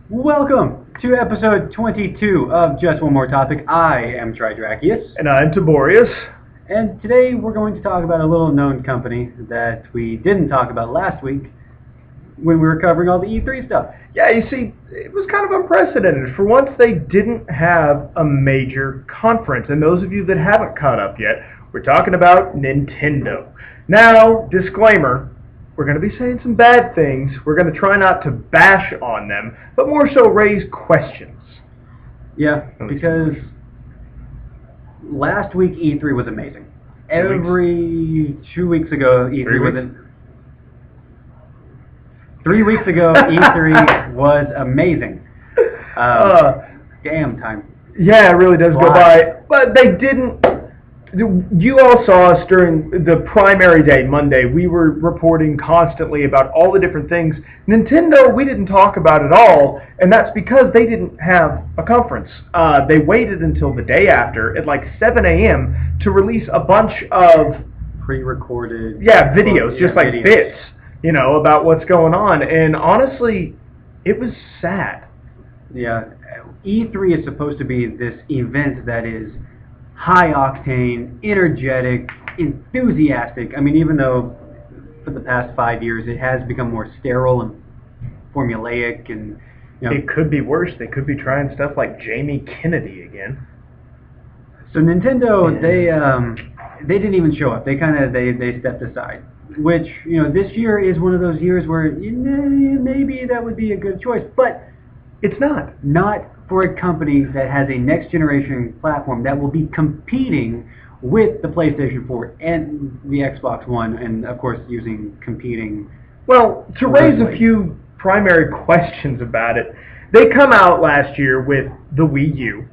Welcome to episode 22 of Just One More Topic. I am Tridrachius. And I'm Taborius. And today we're going to talk about a little known company that we didn't talk about last week when we were covering all the E3 stuff. Yeah, you see, it was kind of unprecedented. For once, they didn't have a major conference. And those of you that haven't caught up yet, we're talking about Nintendo. Now, disclaimer, we're going to be saying some bad things. We're going to try not to bash on them, but more so raise questions. Yeah, because last week E3 was amazing. Every 2 weeks ago, E3 was... 3 weeks ago, E3 was amazing. Damn time. Yeah, it really does go by. But they didn't... You all saw us during the primary day, Monday. We were reporting constantly about all the different things. Nintendo, we didn't talk about at all, and that's because they didn't have a conference. They waited until the day after at like 7 a.m. to release a bunch of... pre-recorded... Yeah, videos, just like videos. Bits, about what's going on. And honestly, it was sad. Yeah, E3 is supposed to be this event that is high-octane, energetic, enthusiastic. I mean, even though for the past 5 years it has become more sterile and formulaic, and it could be worse. They could be trying stuff like Jamie Kennedy again. So Nintendo, they didn't even show up. They stepped aside. Which this year is one of those years where maybe that would be a good choice, but it's not. Not for a company that has a next-generation platform that will be competing with the PlayStation 4 and the Xbox One, and of course using competing... Well, to raise a few primary questions about it, they come out last year with the Wii U,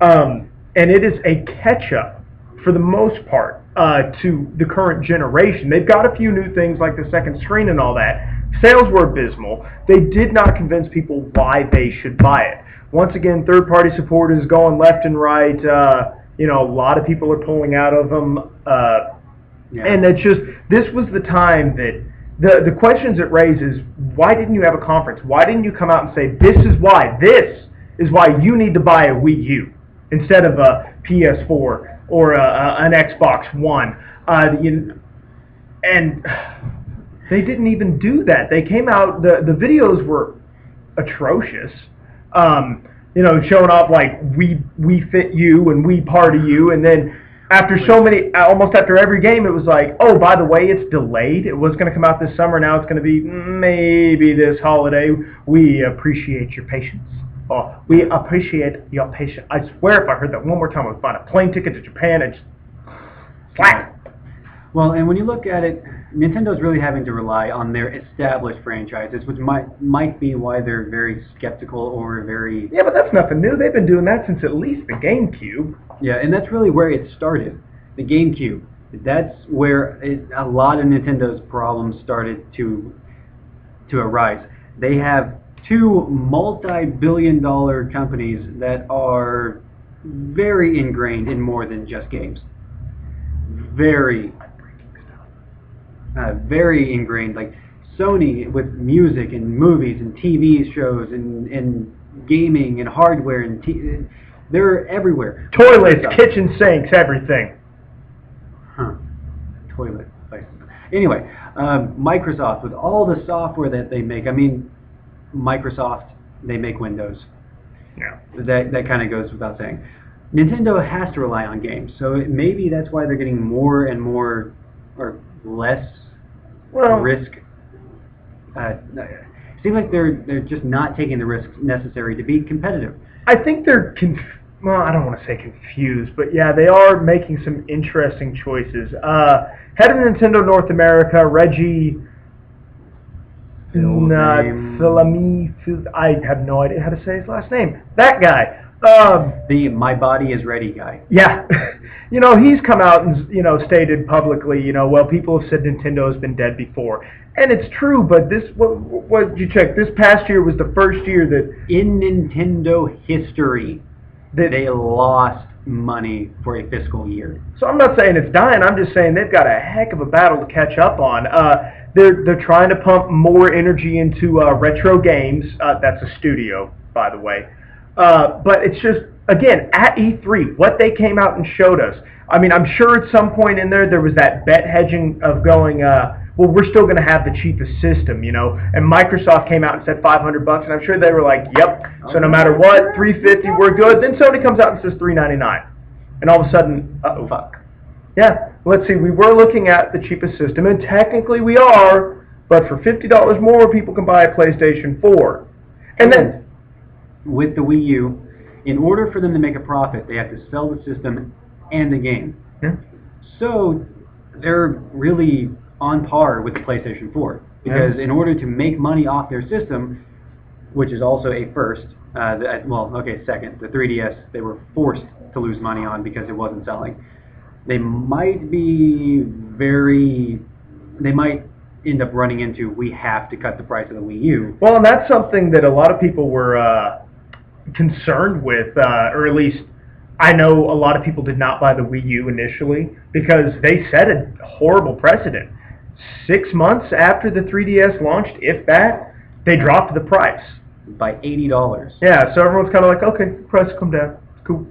and it is a catch-up, for the most part, to the current generation. They've got a few new things like the second screen and all that. Sales were abysmal. They did not convince people why they should buy it. Once again, third-party support is going left and right. A lot of people are pulling out of them. And it's just, this was the time that the questions it raises, why didn't you have a conference? Why didn't you come out and say, this is why you need to buy a Wii U instead of a PS4 or an Xbox One? And they didn't even do that. They came out, the videos were atrocious. Showing off like we fit you and we party you, and then after almost after every game, it was like, oh, by the way, it's delayed. It was going to come out this summer. Now it's going to be maybe this holiday. We appreciate your patience. Oh, we appreciate your patience. I swear, if I heard that one more time, I would find a plane ticket to Japan and just slap. Well, and when you look at it, Nintendo's really having to rely on their established franchises, which might be why they're very skeptical or very... Yeah, but that's nothing new. They've been doing that since at least the GameCube. Yeah, and that's really where it started, the GameCube. That's where a lot of Nintendo's problems started to arise. They have two multi-billion-dollar companies that are very ingrained in more than just games. Very ingrained, like Sony with music and movies and TV shows and gaming and hardware and they're everywhere. Toilets, kitchen sinks, everything. Toilet. Anyway, Microsoft with all the software that they make. I mean, Microsoft, they make Windows. Yeah. That kind of goes without saying. Nintendo has to rely on games, so maybe that's why they're getting more and more, or less, risk. Seems like they're just not taking the risks necessary to be competitive. I think they're I don't want to say confused, but yeah, they are making some interesting choices. Head of Nintendo North America, Reggie Fils-Aimé, I have no idea how to say his last name. That guy. The My Body is Ready guy. Yeah. He's come out and, stated publicly, well, people have said Nintendo has been dead before. And it's true, but what you check, this past year was the first year that... In Nintendo history, that they lost money for a fiscal year. So I'm not saying it's dying. I'm just saying they've got a heck of a battle to catch up on. They're trying to pump more energy into retro games. That's a studio, by the way. But it's just, again, at E3, what they came out and showed us. I mean, I'm sure at some point in there was that bet hedging of going, well, we're still going to have the cheapest system, you know. And Microsoft came out and said $500, and I'm sure they were like, yep. So no matter what, $350, we're good. Then Sony comes out and says $399, and all of a sudden, uh-oh. Fuck. Yeah, let's see. We were looking at the cheapest system, and technically we are, but for $50 more, people can buy a PlayStation 4. And then, with the Wii U, in order for them to make a profit, they have to sell the system and the game. Yeah. So they're really on par with the PlayStation 4, because in order to make money off their system, which is also a first, second, the 3DS, they were forced to lose money on because it wasn't selling. They might end up running into, we have to cut the price of the Wii U. Well, and that's something that a lot of people were concerned with, or at least I know a lot of people did not buy the Wii U initially because they set a horrible precedent. 6 months after the 3DS launched, if that, they dropped the price. By $80. Yeah, so everyone's kind of like, okay, the price will come down. It's cool.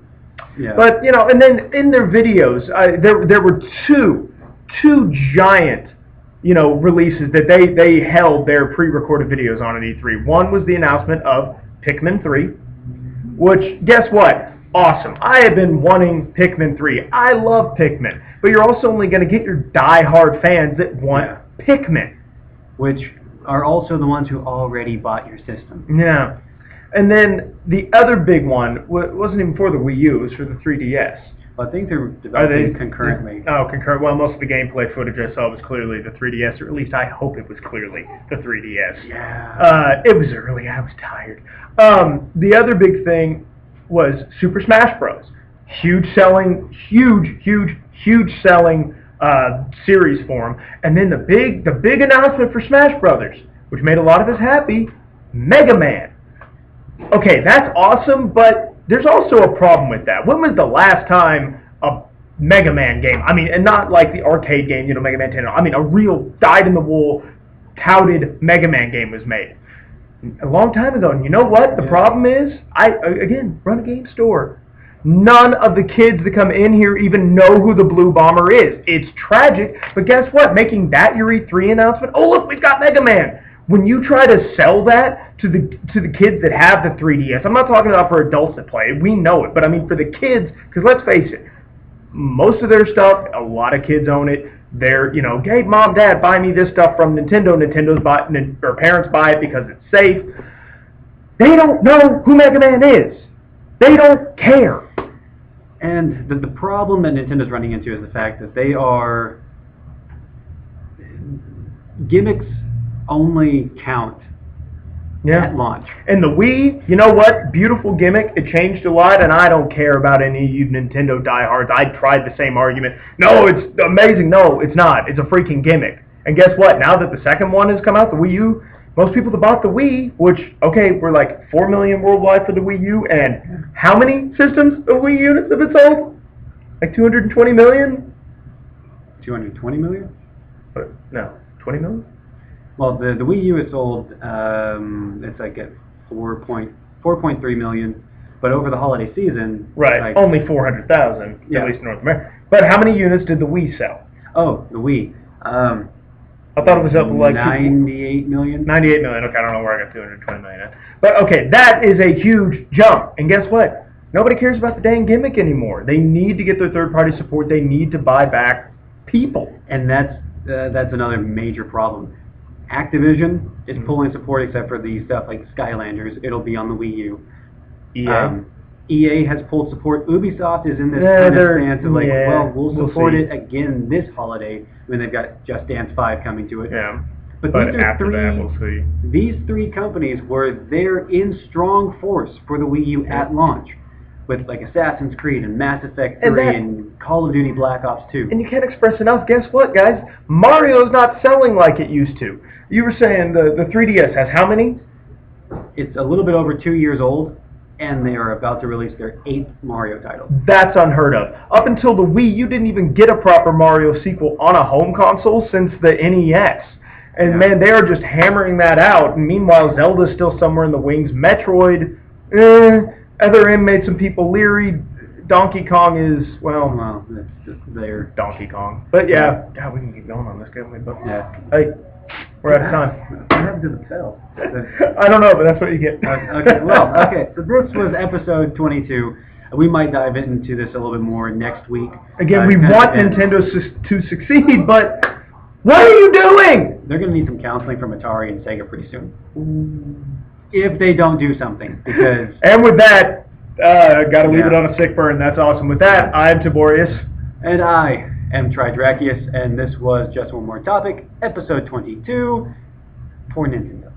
Yeah. But, you know, and then in their videos, there were two giant, you know, releases that they held their pre-recorded videos on at E3. One was the announcement of Pikmin 3, which, guess what? Awesome. I have been wanting Pikmin 3. I love Pikmin. But you're also only going to get your die-hard fans that want Pikmin. Which are also the ones who already bought your system. Yeah. And then the other big one wasn't even for the Wii U, it was for the 3DS. Well, I think they're developing concurrently. Oh, concurrent. Well, most of the gameplay footage I saw was clearly the 3DS, or at least I hope it was clearly the 3DS. Yeah. It was early. I was tired. The other big thing was Super Smash Bros. Huge selling series for them. And then the big announcement for Smash Brothers, which made a lot of us happy, Mega Man. Okay, that's awesome, but there's also a problem with that. When was the last time a Mega Man game, I mean, and not like the arcade game, you know, Mega Man 10, I mean a real dyed-in-the-wool, touted Mega Man game was made? A long time ago, and you know what? The problem is, I run a game store. None of the kids that come in here even know who the Blue Bomber is. It's tragic, but guess what? Making that your E3 announcement, oh look, we've got Mega Man. When you try to sell that to the kids that have the 3DS, I'm not talking about for adults that play it, we know it, but I mean for the kids, because let's face it, most of their stuff, a lot of kids own it. They're, you know, hey, mom, dad, buy me this stuff from Nintendo. Or parents buy it because it's safe. They don't know who Mega Man is. They don't care. And the problem that Nintendo's running into is the fact that they are... gimmicks only count at launch. And the Wii, you know what? Beautiful gimmick. It changed a lot, and I don't care about any of you Nintendo diehards. I tried the same argument. No, it's amazing. No, it's not. It's a freaking gimmick. And guess what? Now that the second one has come out, the Wii U, most people that bought the Wii, which, okay, we're like 4 million worldwide for the Wii U, and how many systems of Wii units have been sold? Like 220 million? 220 million? No, 20 million? Well, the Wii U is sold, it's like at 4.3 million, but over the holiday season... Right, like, only 400,000, at least in North America. But how many units did the Wii sell? Oh, the Wii. I thought it was up like... 98 million? 98 million, okay, I don't know where I got 220 million at. But okay, that is a huge jump. And guess what? Nobody cares about the dang gimmick anymore. They need to get their third-party support. They need to buy back people. And that's another major problem. Activision is pulling support except for the stuff like Skylanders. It'll be on the Wii U. EA? EA has pulled support. Ubisoft is in this kind of stance of like, well, we'll support it again this holiday when they've got Just Dance 5 coming to it. Yeah. But these are after that, we'll see. These three companies were there in strong force for the Wii U at launch, with like Assassin's Creed and Mass Effect 3 and Call of Duty Black Ops 2. And you can't express enough. Guess what, guys? Mario's not selling like it used to. You were saying the 3DS has how many? It's a little bit over 2 years old. and they are about to release their 8th Mario title. That's unheard of. Up until the Wii, you didn't even get a proper Mario sequel on a home console since the NES. And man, they are just hammering that out. And meanwhile, Zelda's still somewhere in the wings. Metroid, Other M made some people leery. Donkey Kong is, well, it's just there. Donkey Kong. But yeah, God, we can keep going on this, can't we? But, Yeah. hey, we're out of time. What happened to the bell? I don't know, but that's what you get. Okay, so this was episode 22. We might dive into this a little bit more next week. Again, we want Nintendo to succeed, but what are you doing? They're going to need some counseling from Atari and Sega pretty soon. If they don't do something, because... And with that, got to leave it on a sick burn. That's awesome. With that, I'm Taborius. And I am Tridrachius, and this was Just One More Topic, episode 22 for Nintendo.